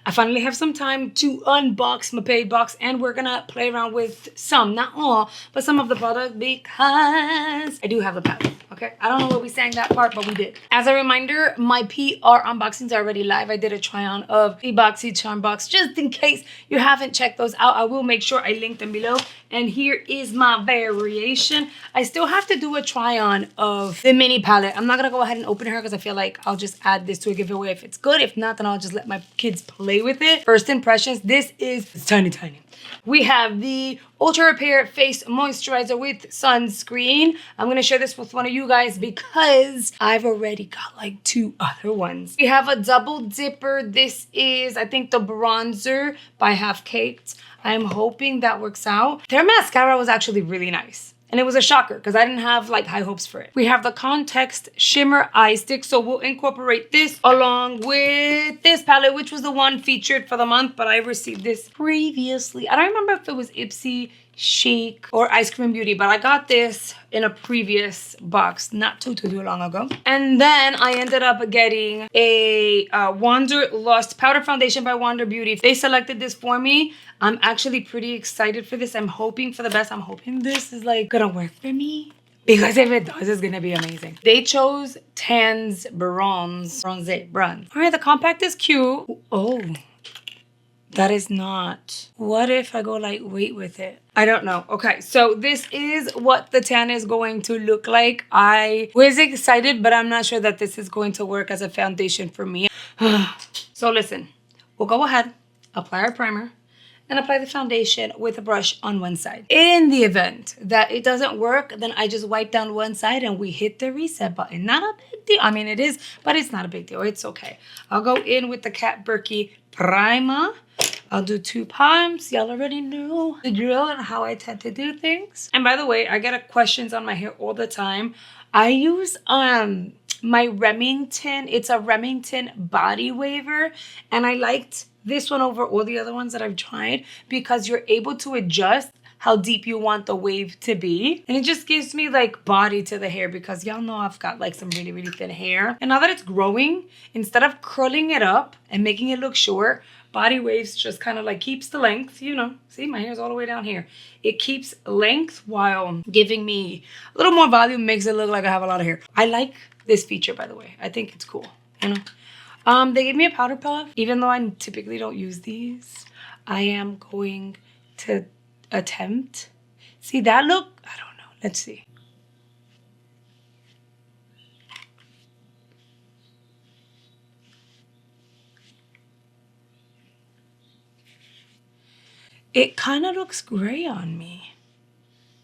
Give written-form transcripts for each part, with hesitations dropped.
I finally have some time to unbox my paid box, and we're gonna play around with some, not all, but some of the product because I do have a palette. Okay, I don't know where we sang that part, but we did. As a reminder, my PR unboxings are already live. I did a try on of the Boxycharm box. Just in case you haven't checked those out, I will make sure I link them below. And here is my variation. I still have to do a try on of the mini palette. I'm not gonna go ahead and open her because I feel like I'll just add this to a giveaway if it's good. If not, then I'll just let my kids play with it. First impressions, this is tiny. We have the Ultra Repair Face Moisturizer with Sunscreen. I'm going to share this with one of you guys because I've already got like 2 other ones. We have a double dipper. This is, I think, the bronzer by Half Caked. I'm hoping that works out. Their mascara was actually really nice. And it was a shocker because I didn't have like high hopes for it. We have the Context Shimmer Eye Stick. So we'll incorporate this along with this palette, which was the one featured for the month. But I received this previously. I don't remember if it was Ipsy, Chic, or Ice Cream Beauty. But I got this in a previous box not too long ago. And then I ended up getting a Wanderlust Powder Foundation by Wander Beauty. They selected this for me. I'm actually pretty excited for this. I'm hoping for the best. I'm hoping this is like gonna work for me, because if it does, it's gonna be amazing. They chose Tan's Bronze. All right, the compact is cute. Oh, that is not. What if I go lightweight with it? I don't know. Okay, so this is what the tan is going to look like. I was excited, but I'm not sure that this is going to work as a foundation for me. So listen, we'll go ahead, apply our primer, and apply the foundation with a brush on one side. In the event that it doesn't work, then I just wipe down one side and we hit the reset button. Not a big deal. I mean, it is, but it's not a big deal. It's okay. I'll go in with the Kat Berkey primer. I'll do 2 palms. Y'all already know the drill and how I tend to do things. And by the way, I get questions on my hair all the time. I use my Remington. It's a Remington body waver, and I liked this one over all the other ones that I've tried because you're able to adjust how deep you want the wave to be. And it just gives me like body to the hair because y'all know I've got like some really thin hair. And now that it's growing, instead of curling it up and making it look short, body waves just kind of like keeps the length, you know. See, my hair's all the way down here. It keeps length while giving me a little more volume, makes it look like I have a lot of hair. I like this feature, by the way. I think it's cool, you know. They gave me a powder puff. Even though I typically don't use these, I am going to attempt. See that look? I don't know. Let's see. It kind of looks gray on me.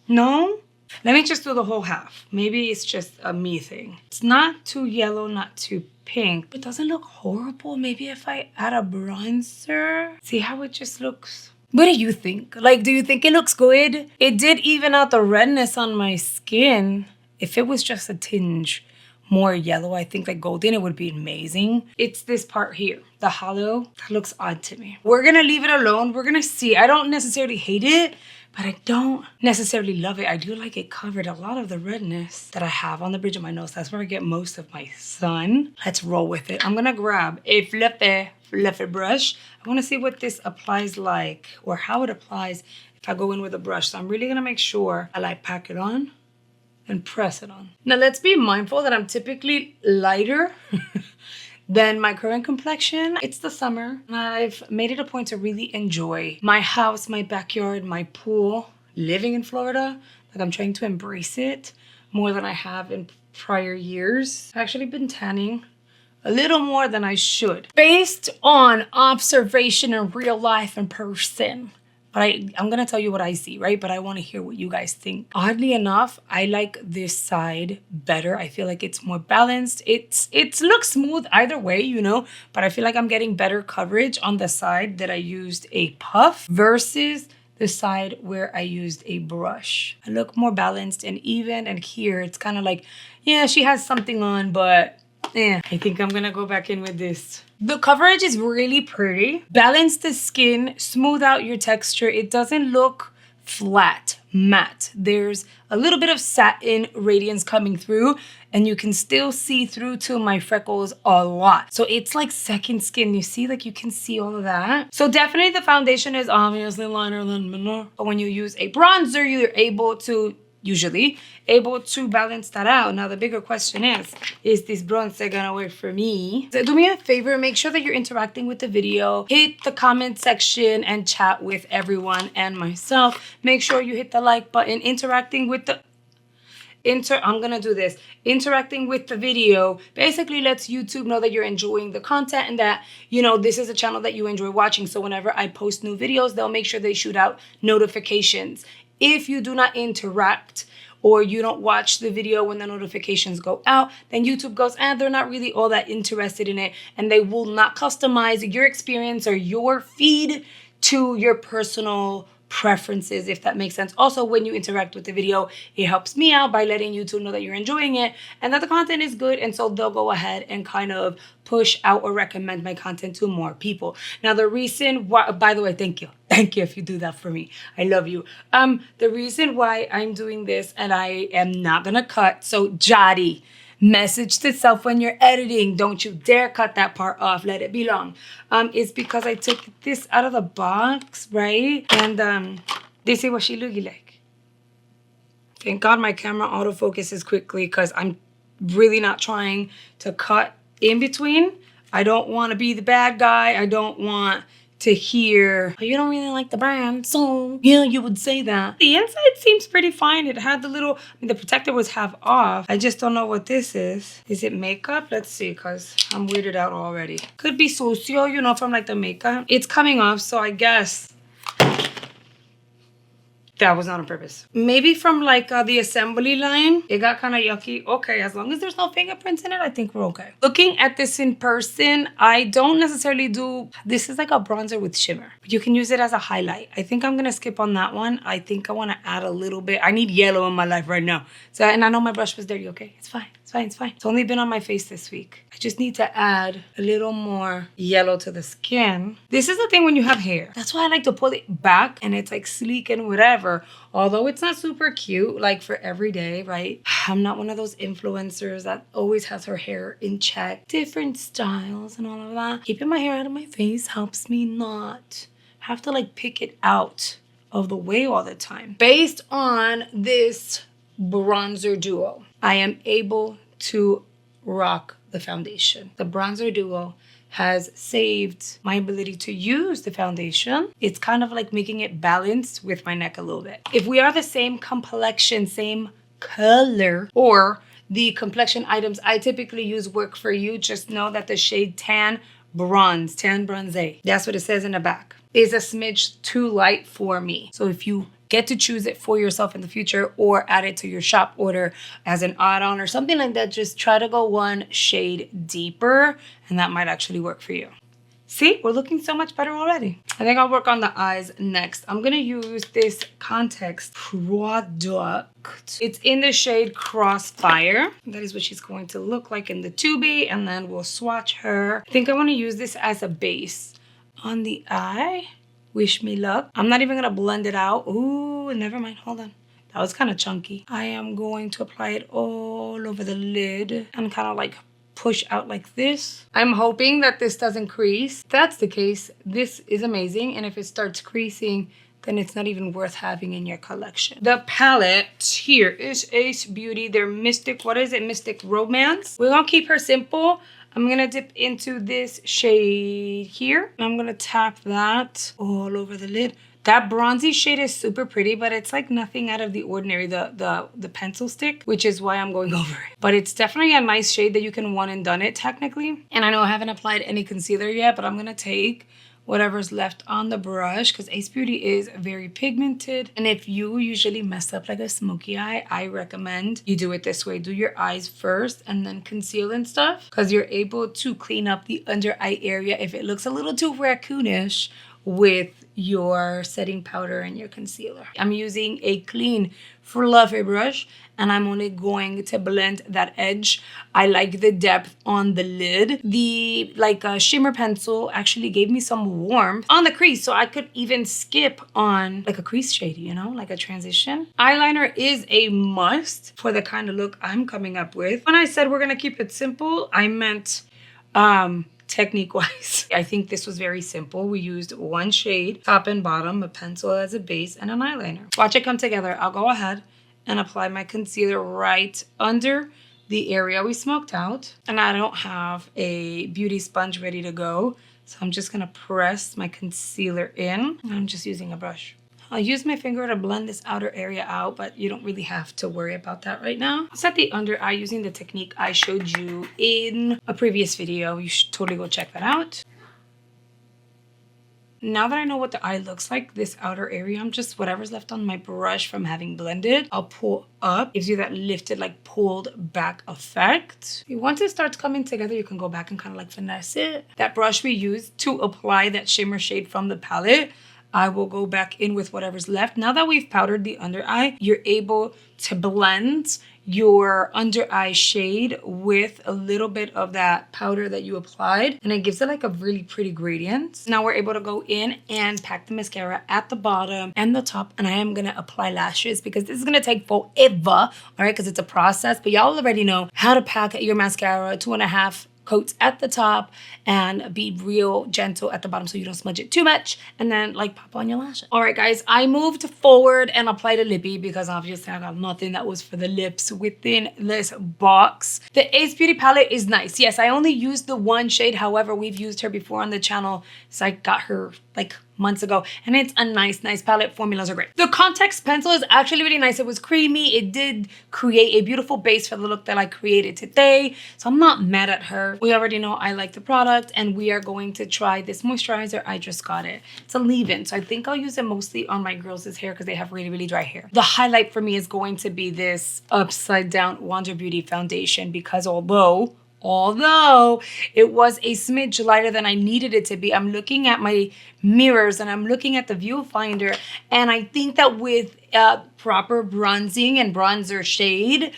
No? Let me just do the whole half. Maybe it's just a me thing. It's not too yellow, not too pink. It doesn't look horrible. Maybe if I add a bronzer. See how it just looks? What do you think? Like, do you think it looks good? It did even out the redness on my skin. If it was just a tinge more yellow, I think like golden, it would be amazing. It's this part here, the hollow, that looks odd to me. We're gonna leave it alone. We're gonna see. I don't necessarily hate it, but I don't necessarily love it. I do like it covered a lot of the redness that I have on the bridge of my nose. That's where I get most of my sun. Let's roll with it. I'm gonna grab a fluffy brush. I wanna see what this applies like, or how it applies if I go in with a brush. So I'm really gonna make sure I like pack it on and press it on. Now let's be mindful that I'm typically lighter than my current complexion. It's the summer, and I've made it a point to really enjoy my house, my backyard, my pool. Living in Florida, like I'm trying to embrace it more than I have in prior years. I've actually been tanning a little more than I should, based on observation in real life in person. But I'm gonna tell you what I see, right? But I wanna hear what you guys think. Oddly enough, I like this side better. I feel like it's more balanced. It looks smooth either way, you know, but I feel like I'm getting better coverage on the side that I used a puff versus the side where I used a brush. I look more balanced and even, and here it's kind of like, yeah, she has something on, but I think I'm gonna go back in with this. The coverage is really pretty. Balance the skin, smooth out your texture. It doesn't look flat, matte. There's a little bit of satin radiance coming through, and you can still see through to my freckles a lot. So it's like second skin. You see, like you can see all of that. So definitely the foundation is obviously lighter than thinner. But when you use a bronzer, you're usually able to balance that out. Now the bigger question is this bronzer gonna work for me? So do me a favor, make sure that you're interacting with the video. Hit the comment section and chat with everyone and myself. Make sure you hit the like button. Interacting with the interacting with the video basically lets YouTube know that you're enjoying the content and that, you know, this is a channel that you enjoy watching. So whenever I post new videos, they'll make sure they shoot out notifications. If you do not interact or you don't watch the video when the notifications go out, then YouTube goes, they're not really all that interested in it, and they will not customize your experience or your feed to your personal preferences, if that makes sense. Also, when you interact with the video, it helps me out by letting YouTube know that you're enjoying it and that the content is good, and so they'll go ahead and kind of push out or recommend my content to more people. Now, the reason why, by the way, thank you if you do that for me, I love you. The reason why I'm doing this, and I am not gonna cut, so Yari, message to self when you're editing, don't you dare cut that part off, let it be long. It's because I took this out of the box, right? And this is what she looks like. Thank God my camera autofocuses quickly, because I'm really not trying to cut in between. I don't want to be the bad guy. I don't want to hear, oh, you don't really like the brand, so yeah, you would say that. The inside seems pretty fine. It had the little, the protector was half off. I just don't know what this is. Is it makeup? Let's see, because I'm weirded out already. Could be sucio, you know, from like the makeup. It's coming off, so I guess that was not on purpose. Maybe from like the assembly line, it got kind of yucky. Okay, as long as there's no fingerprints in it, I think we're okay. Looking at this in person, I don't necessarily do, this is like a bronzer with shimmer. But you can use it as a highlight. I think I'm gonna skip on that one. I think I wanna add a little bit. I need yellow in my life right now. So, and I know my brush was dirty, okay? It's fine, it's fine, it's fine. It's only been on my face this week. I just need to add a little more yellow to the skin. This is the thing when you have hair. That's why I like to pull it back and it's like sleek and whatever. Although it's not super cute, like for every day, right? I'm not one of those influencers that always has her hair in check. Different styles and all of that. Keeping my hair out of my face helps me not have to like pick it out of the way all the time. Based on this bronzer duo, I am able to rock the foundation. The bronzer duo has saved my ability to use the foundation. It's kind of like making it balanced with my neck a little bit. If we are the same complexion, same color, or the complexion items I typically use work for you, just know that the shade Tan Bronze, Tan Bronze, that's what it says in the back, is a smidge too light for me. So if you get to choose it for yourself in the future or add it to your shop order as an add-on or something like that, just try to go one shade deeper and that might actually work for you. See, we're looking so much better already. I think I'll work on the eyes next. I'm gonna use this Context product. It's in the shade Crossfire. That is what she's going to look like in the 2B, and then we'll swatch her. I think I wanna use this as a base on the eye. Wish me luck. I'm not even gonna blend it out. Ooh, never mind, hold on. That was kind of chunky. I am going to apply it all over the lid and kind of like push out like this. I'm hoping that this doesn't crease. If that's the case, this is amazing. And if it starts creasing, then it's not even worth having in your collection. The palette here is Ace Beauty. They're Mystic, what is it? Mystic Romance. We're gonna keep her simple. I'm gonna dip into this shade here. I'm gonna tap that all over the lid. That bronzy shade is super pretty, but it's like nothing out of the ordinary, the pencil stick, which is why I'm going over it. But it's definitely a nice shade that you can one and done it technically. And I know I haven't applied any concealer yet, but I'm gonna take whatever's left on the brush because Ace Beauty is very pigmented. And if you usually mess up like a smoky eye, I recommend you do it this way. Do your eyes first and then conceal and stuff because you're able to clean up the under eye area if it looks a little too raccoonish with your setting powder and your concealer. I'm using a clean fluffy brush and I'm only going to blend that edge. I like the depth on the lid. The shimmer pencil actually gave me some warmth on the crease, so I could even skip on like a crease shade, you know, like a transition. Eyeliner is a must for the kind of look I'm coming up with. When I said we're gonna keep it simple, I meant technique wise. I think this was very simple. We used one shade, top and bottom, a pencil as a base, and an eyeliner. Watch it come together. I'll go ahead and apply my concealer right under the area we smoked out. And I don't have a beauty sponge ready to go, so I'm just gonna press my concealer in. I'm just using a brush. I'll use my finger to blend this outer area out, but you don't really have to worry about that right now. Set the under eye using the technique I showed you in a previous video. You should totally go check that out. Now that I know what the eye looks like, this outer area, I'm just, whatever's left on my brush from having blended, I'll pull up. Gives you that lifted, like pulled back effect. Once it starts coming together, you can go back and kind of like finesse it. That brush we used to apply that shimmer shade from the palette, I will go back in with whatever's left. Now that we've powdered the under eye, you're able to blend your under eye shade with a little bit of that powder that you applied, and it gives it like a really pretty gradient. Now we're able to go in and pack the mascara at the bottom and the top, and I am gonna apply lashes because this is gonna take forever, all right, because it's a process, but y'all already know how to pack your mascara 2.5 coats at the top and be real gentle at the bottom so you don't smudge it too much, and then like pop on your lashes. All right guys, I moved forward and applied a lippy because obviously I got nothing that was for the lips within this box. The Ace Beauty palette is nice. Yes, I only used the one shade. However, we've used her before on the channel, so I got her like months ago, and it's a nice palette. Formulas are great. The context pencil is actually really nice. It was creamy. It did create a beautiful base for the look that I created today, so I'm not mad at her. We already know I like the product, and we are going to try this moisturizer. I just got it. It's a leave-in, so I think I'll use it mostly on my girls' hair because they have really dry hair. The highlight for me is going to be this upside down Wander Beauty foundation, because although it was a smidge lighter than I needed it to be, I'm looking at my mirrors and I'm looking at the viewfinder, and I think that with proper bronzing and bronzer shade,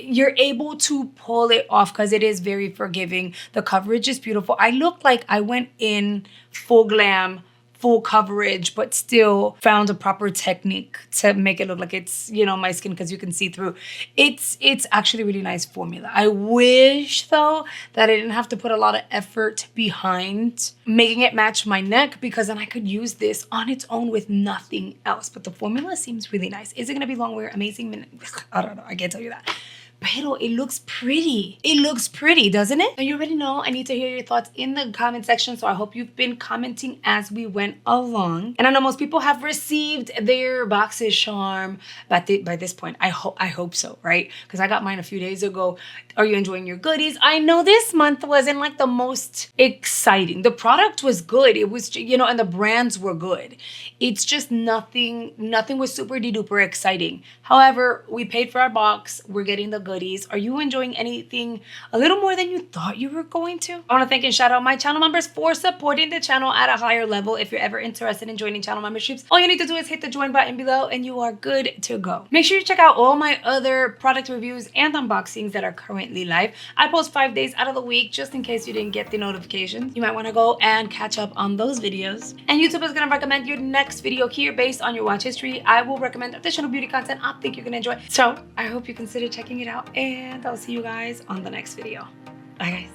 you're able to pull it off because it is very forgiving. The coverage is beautiful. I look like I went in full glam, full coverage, but still found a proper technique to make it look like it's, you know, my skin, because you can see through. It's actually a really nice formula. I wish though that I didn't have to put a lot of effort behind making it match my neck, because then I could use this on its own with nothing else. But the formula seems really nice. Is it gonna be long wear? Amazing? I don't know, I can't tell you that. But it looks pretty. It looks pretty, doesn't it? And you already know I need to hear your thoughts in the comment section, so I hope you've been commenting as we went along. And I know most people have received their Boxycharm by this point. I hope so, right? Because I got mine a few days ago. Are you enjoying your goodies? I know this month wasn't like the most exciting. The product was good. It was, you know, and the brands were good. It's just nothing was super duper exciting. However, we paid for our box. We're getting the goodies. Are you enjoying anything a little more than you thought you were going to? I want to thank and shout out my channel members for supporting the channel at a higher level. If you're ever interested in joining channel memberships, all you need to do is hit the join button below and you are good to go. Make sure you check out all my other product reviews and unboxings that are currently live. I post 5 days out of the week, just in case you didn't get the notifications. You might want to go and catch up on those videos. And YouTube is going to recommend your next video here based on your watch history. I will recommend additional beauty content I think you're going to enjoy. So I hope you consider checking it out, and I'll see you guys on the next video. Bye guys.